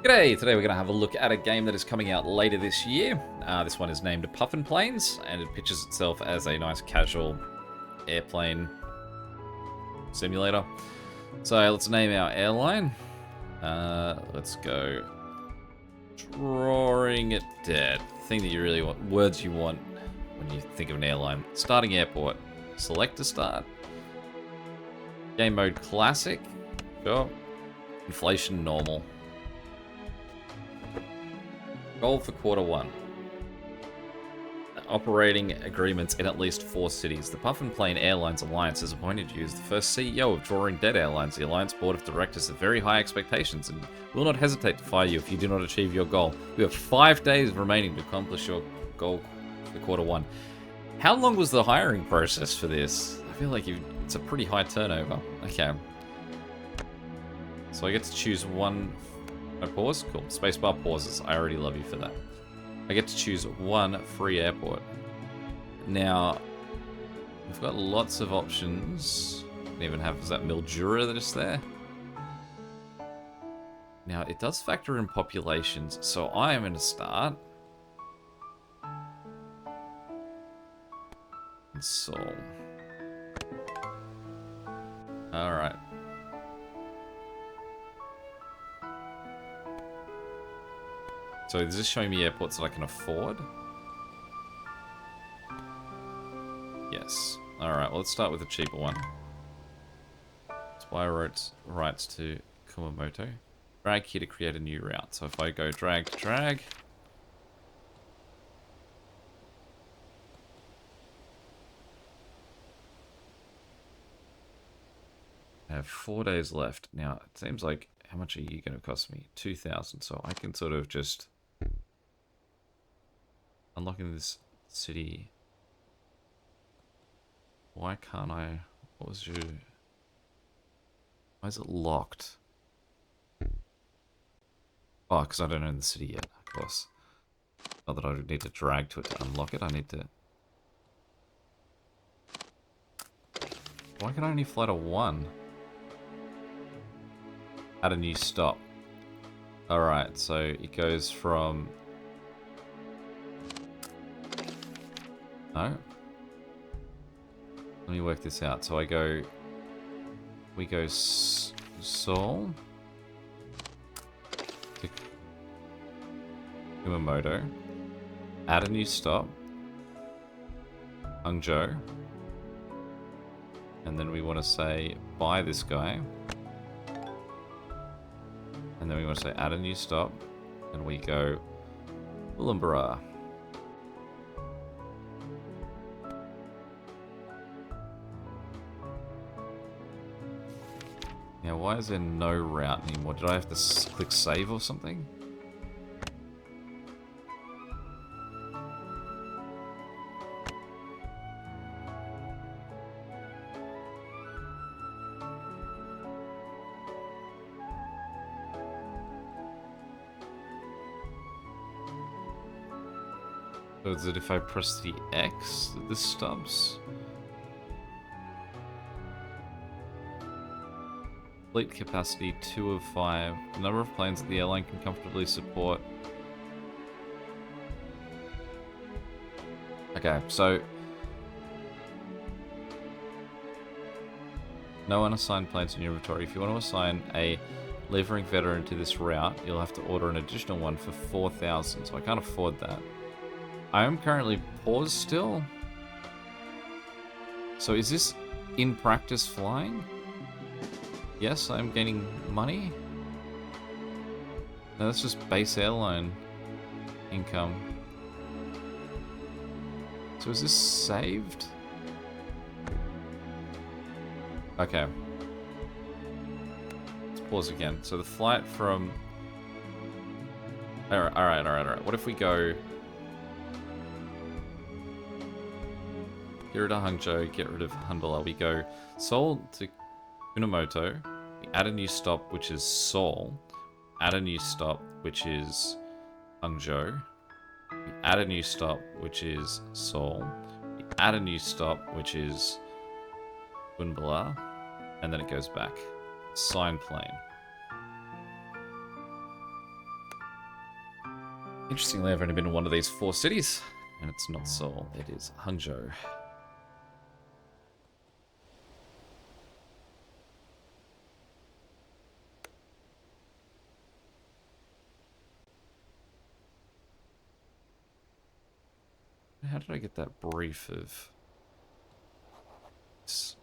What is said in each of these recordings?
G'day! Today we're going to have a look at a game that is coming out later this year. This one is named Puffin Planes, and it pitches itself as a nice casual airplane simulator. So let's name our airline. Let's go Drawing It Dead. Thing that you really want, words you want when you think of an airline. Starting airport. Select to start. Game mode classic. Sure. Inflation normal. Goal for Q1. Operating agreements in at least 4 cities. The Puffin Plane Airlines Alliance has appointed you as the first CEO of Drawing Dead Airlines. The Alliance Board of Directors have very high expectations and will not hesitate to fire you if you do not achieve your goal. You have 5 days remaining to accomplish your goal for Q1. How long was the hiring process for this? I feel like it's a pretty high turnover. Okay. So I get to choose one. No pause? Cool. Spacebar pauses. I already love you for that. I get to choose one free airport. Now, we've got lots of options. Don't even have, is that Mildura that is there? Now, it does factor in populations, so I am going to start in Seoul. Alright. So is this showing me airports that I can afford? Yes. Alright, well let's start with the cheaper one. Let's buy rights to Kumamoto. Drag here to create a new route. So if I go drag, I have 4 days left. Now, it seems like, how much are you going to cost me? 2,000. So I can sort of just unlocking this city. Why can't I? What was your? Why is it locked? Oh, because I don't own the city yet, of course. Not that I would need to drag to it to unlock it. I need to. Why can I only fly to 1? Add a new stop. Alright, so it goes from... No? Let me work this out. So we go Seoul to Kumamoto. Add a new stop. Hangzhou. And then we want to say buy this guy. And then we want to say add a new stop. And we go Ulaanbaatar. Now, why is there no route anymore? Did I have to click save or something? So is it if I press the X that this stops? Fleet capacity 2 of 5. The number of planes that the airline can comfortably support. Okay, so no unassigned planes in your inventory. If you want to assign a levering veteran to this route, you'll have to order an additional one for 4,000. So I can't afford that. I am currently paused still. So is this in practice flying? Yes, I'm gaining money. No, that's just base airline income. So is this saved? Okay. Let's pause again. So the flight from... Alright. What if we go... Get rid of Hangzhou, get rid of Hanbala. We go Seoul to Kumamoto. We add a new stop, which is Seoul. Add a new stop, which is Hangzhou. We add a new stop, which is Seoul. We add a new stop, which is Ulaanbaatar. And then it goes back. Sign plane. Interestingly, I've only been in one of these 4 cities, and it's not Seoul, it is Hangzhou. How did I get that brief of this?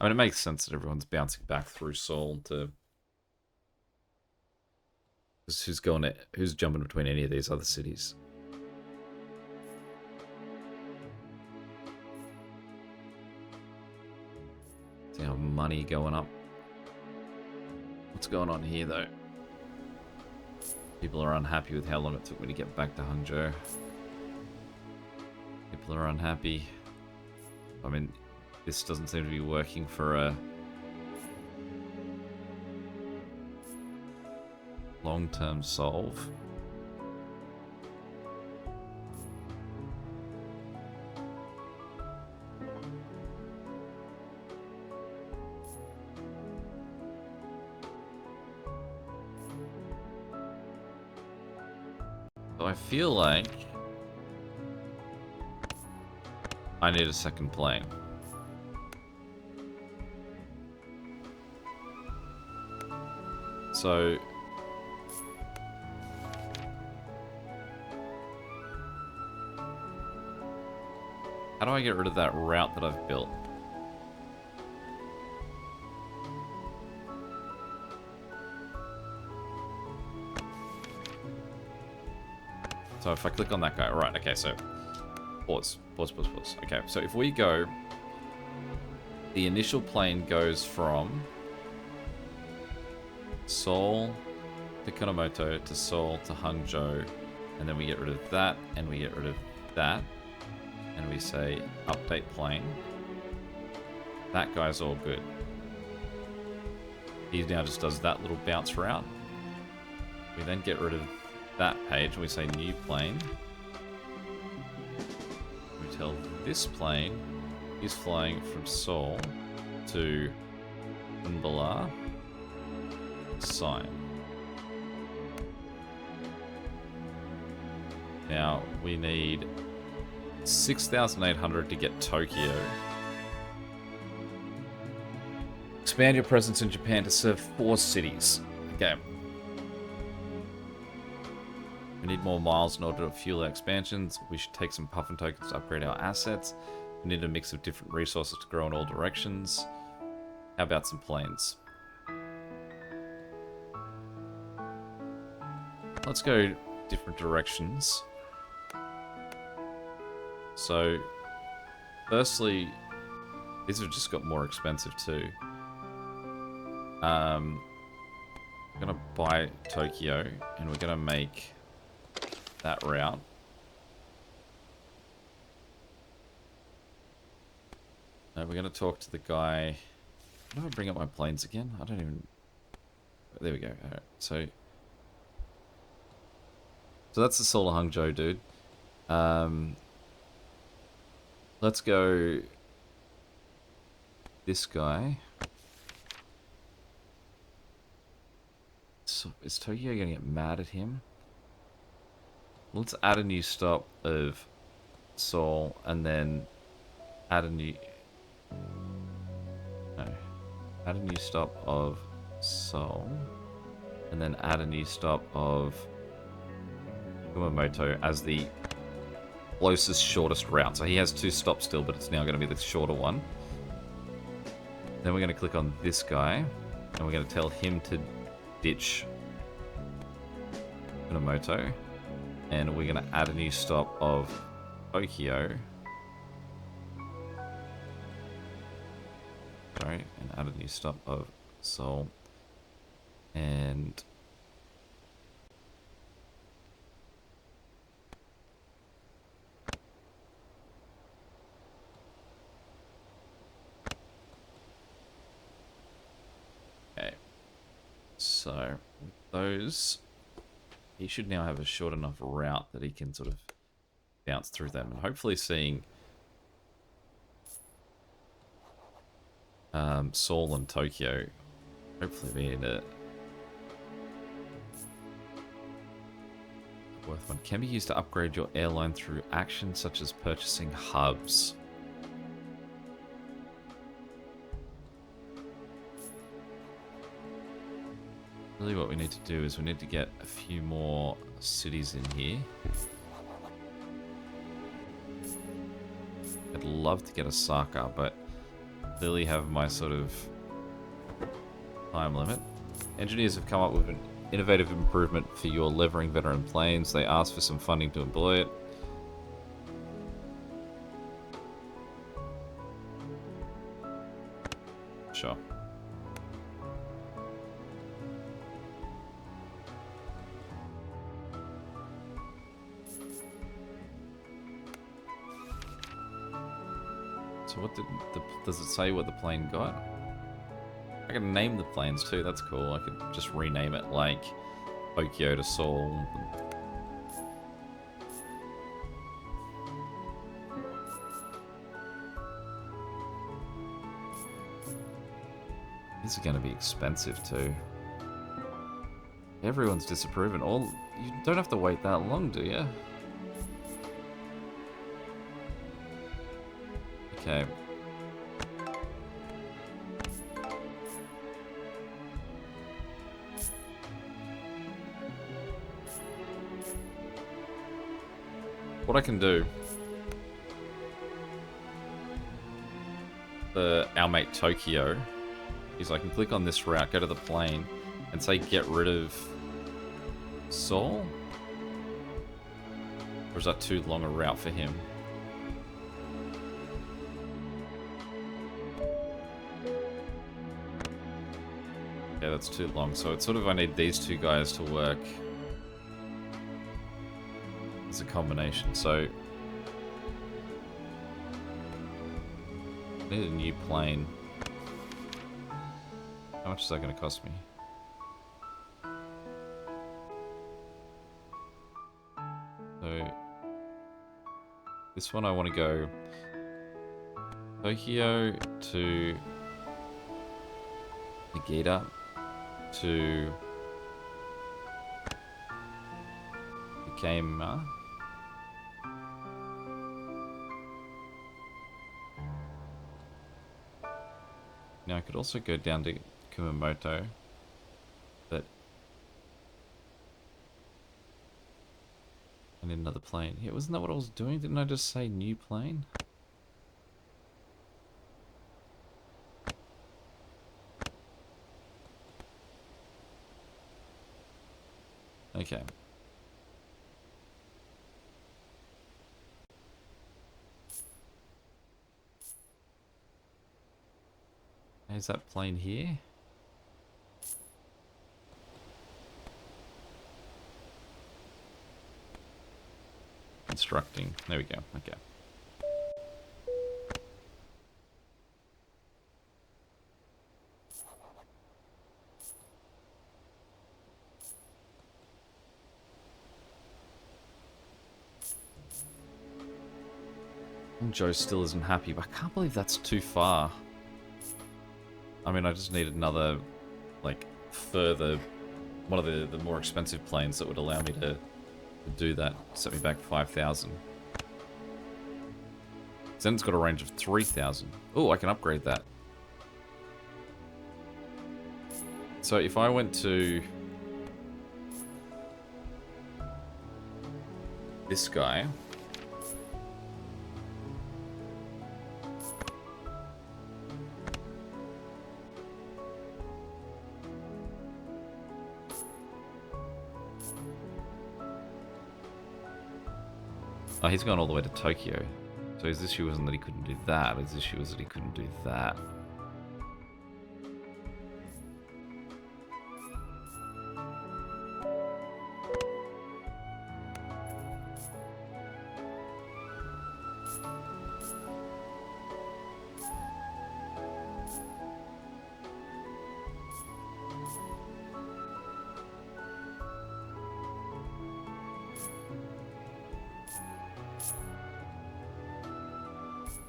I mean, it makes sense that everyone's bouncing back through Seoul to... Who's jumping between any of these other cities? See how money going up. What's going on here, though? People are unhappy with how long it took me to get back to Hangzhou. People are unhappy. I mean, this doesn't seem to be working for a long-term solve. So I feel like I need a second plane. So how do I get rid of that route that I've built? So if I click on that guy, right, okay, so pause. Okay, so if we go, the initial plane goes from Seoul to Kunamoto to Seoul to Hangzhou, and then we get rid of that, and we get rid of that, and we say update plane. That guy's all good. He now just does that little bounce route. We then get rid of that page, and we say new plane. We tell this plane is flying from Seoul to Mbala. Sign. Now we need 6,800 to get Tokyo. Expand your presence in Japan to serve 4 cities. Okay. We need more miles in order to fuel our expansions. We should take some Puffin tokens to upgrade our assets. We need a mix of different resources to grow in all directions. How about some planes? Let's go different directions. So, firstly, these have just got more expensive too. I'm gonna buy Tokyo, and we're gonna make that route. Now we're gonna talk to the guy. How do I bring up my planes again? I don't even... There we go. Alright, so that's the Seoul Hangzhou dude. Let's go this guy. So is Tokyo gonna get mad at him? Let's add a new stop of Seoul, and then add a new... No. Add a new stop of Seoul, and then add a new stop of Kumamoto as the closest, shortest route. So he has 2 stops still, but it's now going to be the shorter one. Then we're going to click on this guy, and we're going to tell him to ditch Kunamoto, and we're going to add a new stop of Tokyo. Sorry, and add a new stop of Seoul. And okay, so with those, he should now have a short enough route that he can sort of bounce through them, and hopefully seeing Seoul and Tokyo. Hopefully we need a worth one. Can be used to upgrade your airline through actions such as purchasing hubs. Really what we need to do is we need to get a few more cities in here. I'd love to get Osaka, but clearly have my sort of time limit. Engineers have come up with an innovative improvement for your levering veteran planes. They asked for some funding to employ it. Sure. So what does it say what the plane got? I can name the planes too, that's cool. I could just rename it like Tokyo to Seoul. These are going to be expensive too. Everyone's disapproving. You don't have to wait that long, do you? Okay. What I can do for our mate Tokyo is I can click on this route, go to the plane, and say get rid of Seoul? Or is that too long a route for him? Yeah, that's too long. So it's sort of, I need these two guys to work as a combination. So I need a new plane. How much is that going to cost me? So this one I want to go Tokyo to Nagita to Ikema. Now I could also go down to Kumamoto, but I need another plane. Yeah, wasn't that what I was doing? Didn't I just say new plane? Okay. Is that plane here? Constructing. There we go. Okay. Joe still isn't happy, but I can't believe that's too far. I mean, I just need another, like, further, one of the more expensive planes that would allow me to do that. Set me back 5,000. Then it's got a range of 3,000. Oh, I can upgrade that. So if I went to this guy, oh, he's gone all the way to Tokyo. So his issue wasn't that he couldn't do that, his issue was that he couldn't do that.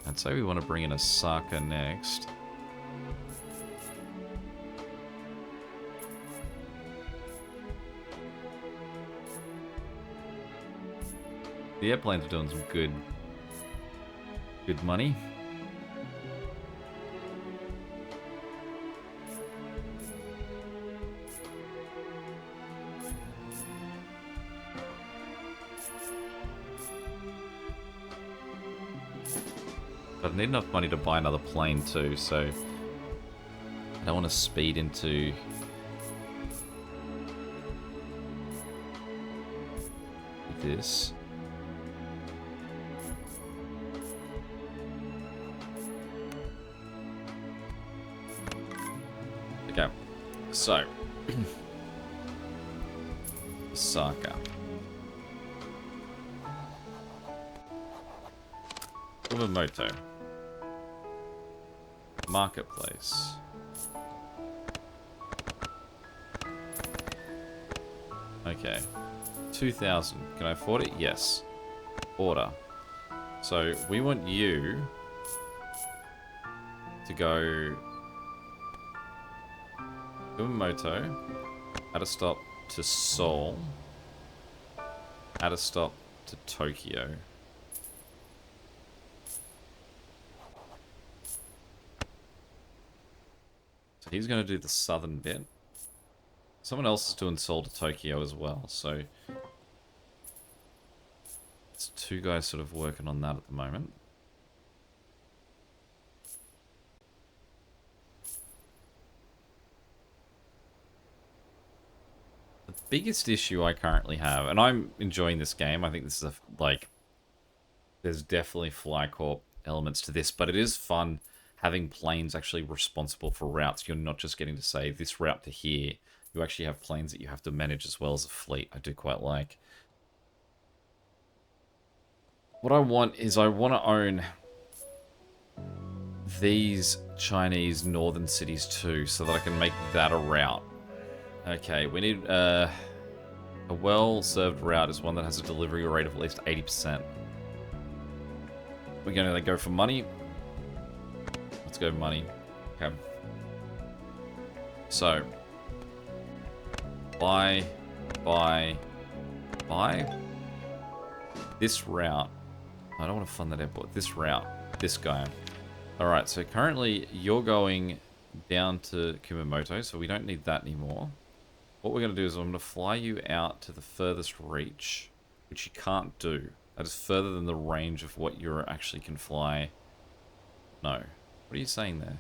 I'd say we want to bring in Osaka next. The airplanes are doing some good money. But I need enough money to buy another plane too, so I don't want to speed into this. Okay, so Osaka. Kumamoto. Marketplace. Okay. 2,000. Can I afford it? Yes. Order. So, we want you to go Kumamoto, add a stop to Seoul, add a stop to Tokyo. So he's going to do the southern bit. Someone else is doing Seoul to Tokyo as well, so it's two guys sort of working on that at the moment. The biggest issue I currently have, and I'm enjoying this game, I think this is there's definitely Fly Corp elements to this, but it is fun having planes actually responsible for routes. You're not just getting to say this route to here. You actually have planes that you have to manage as well as a fleet. I do quite like. What I want is I want to own these Chinese northern cities too, so that I can make that a route. Okay, we need a well-served route is one that has a delivery rate of at least 80%. We're going to go for money. Let's go money. Okay. So, buy. This route. I don't want to fund that airport. This route. This guy. Alright, so currently you're going down to Kumamoto, so we don't need that anymore. What we're going to do is I'm going to fly you out to the furthest reach, which you can't do. That is further than the range of what you actually can fly. No. What are you saying there?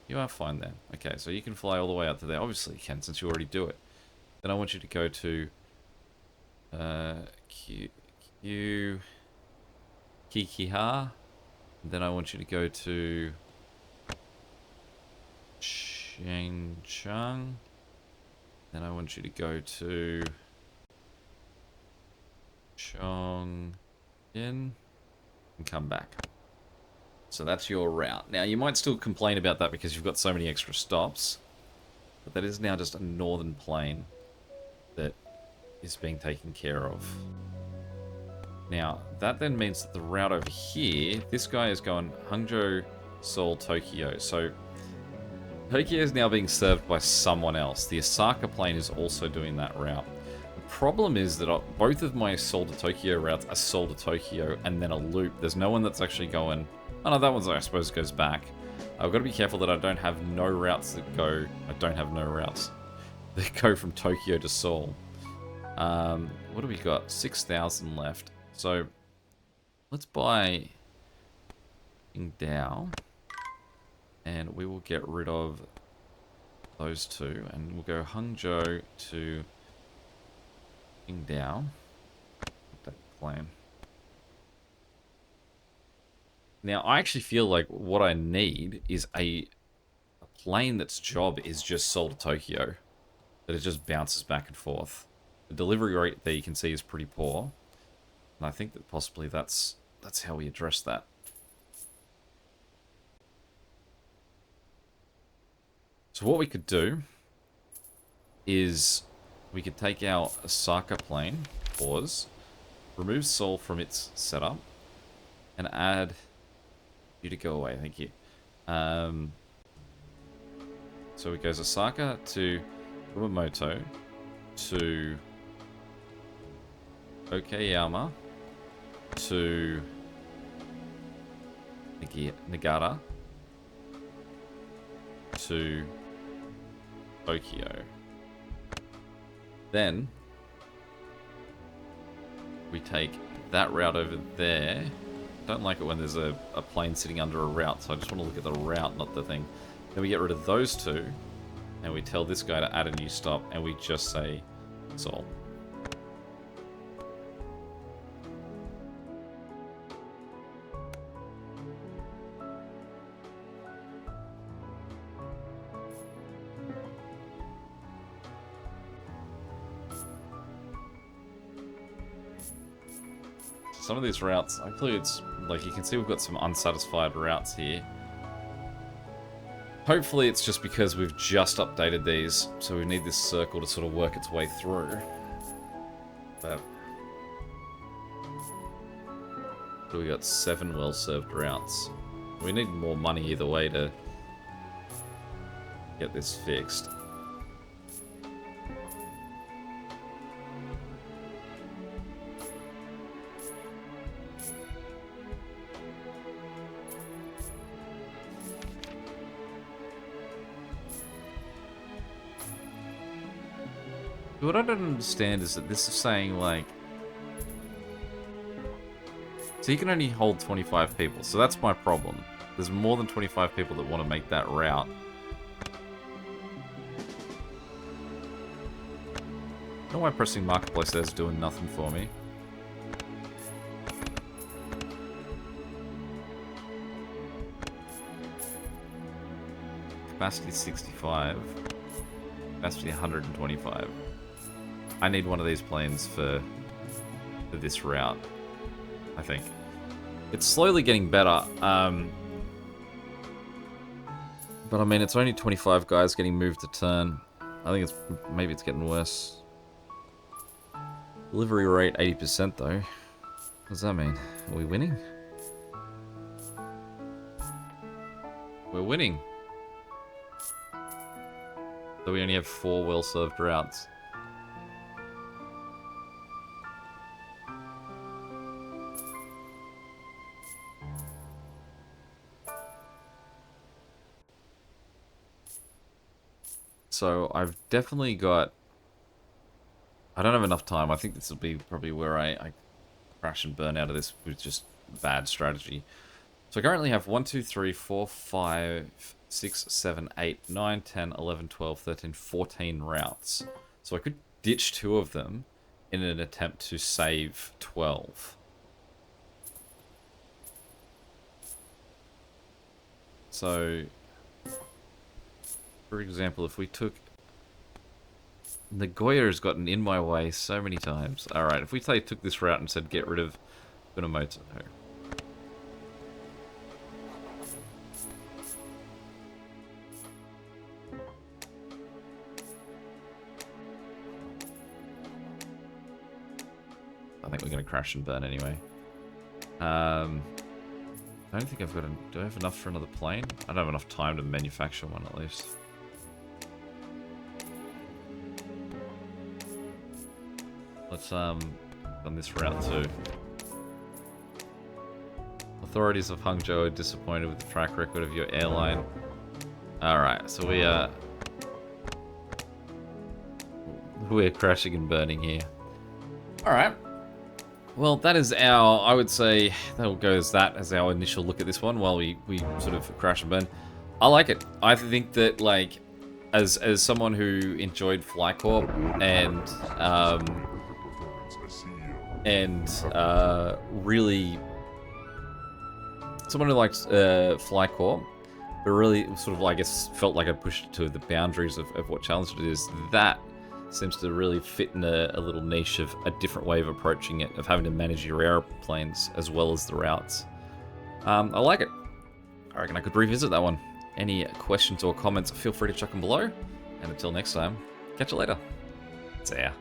You are fine then. Okay, so you can fly all the way out to there. Obviously you can, since you already do it. Then I want you to go to Kikiha. Then I want you to go to Shangcheng. Then I want you to go to Chongqing and come back. So that's your route. Now, you might still complain about that because you've got so many extra stops, but that is now just a northern plane that is being taken care of. Now, that then means that the route over here, this guy is going Hangzhou, Seoul, Tokyo. So, Tokyo is now being served by someone else. The Osaka plane is also doing that route. The problem is that both of my Seoul to Tokyo routes are Seoul to Tokyo and then a loop. There's no one that's actually going... Oh no, that one I suppose goes back. I've got to be careful that I don't have no routes that go... I don't have no routes that go from Tokyo to Seoul. What do we got? 6,000 left. So, let's buy Qingdao. And we will get rid of those two. And we'll go Hangzhou to Qingdao. That plane. Now, I actually feel like what I need is a plane that's job is just Seoul to Tokyo. That it just bounces back and forth. The delivery rate there you can see is pretty poor. And I think that possibly that's how we address that. So what we could do is we could take our Osaka plane, pause, remove Seoul from its setup, and add you to go away. Thank you. So it goes Osaka to Kumamoto to Okayama to Nagata to Tokyo. Then we take that route over there. Don't like it when there's a plane sitting under a route, so I just want to look at the route, not the thing. Then we get rid of those two, and we tell this guy to add a new stop, and we just say Seoul. Some of these routes, actually it's, like you can see we've got some unsatisfied routes here. Hopefully it's just because we've just updated these, so we need this circle to sort of work its way through. But we got 7 well-served routes. We need more money either way to get this fixed. What I don't understand is that this is saying, like... So you can only hold 25 people, so that's my problem. There's more than 25 people that want to make that route. I don't know why pressing Marketplace there is doing nothing for me. Capacity 65. Capacity 125. I need one of these planes for this route, I think. It's slowly getting better, but I mean, it's only 25 guys getting moved to turn. I think maybe it's getting worse. Delivery rate 80% though. What does that mean? Are we winning? We're winning. So we only have 4 well-served routes. So I've definitely got... I don't have enough time. I think this will be probably where I crash and burn out of this with just bad strategy. So I currently have 1, 2, 3, 4, 5, 6, 7, 8, 9, 10, 11, 12, 13, 14 routes. So I could ditch 2 of them in an attempt to save 12. So, for example, if we took... Nagoya has gotten in my way so many times. Alright, if we took this route and said get rid of Kunamoto. I think we're going to crash and burn anyway. I don't think I've got a... Do I have enough for another plane? I don't have enough time to manufacture one at least. Let's on this route too. Authorities of Hangzhou are disappointed with the track record of your airline. Alright, so we're crashing and burning here. Alright. Well, that is our, I would say, that'll go as that as our initial look at this one while we sort of crash and burn. I like it. I think that, like, as someone who enjoyed FlyCorp and really someone who liked FlyCorp, but really sort of, I guess, felt like I pushed it to the boundaries of what challenge it is, that seems to really fit in a little niche of a different way of approaching it, of having to manage your airplanes as well as the routes. I like it. I reckon I could revisit that one. Any questions or comments, feel free to chuck them below. And until next time, catch you later. See ya.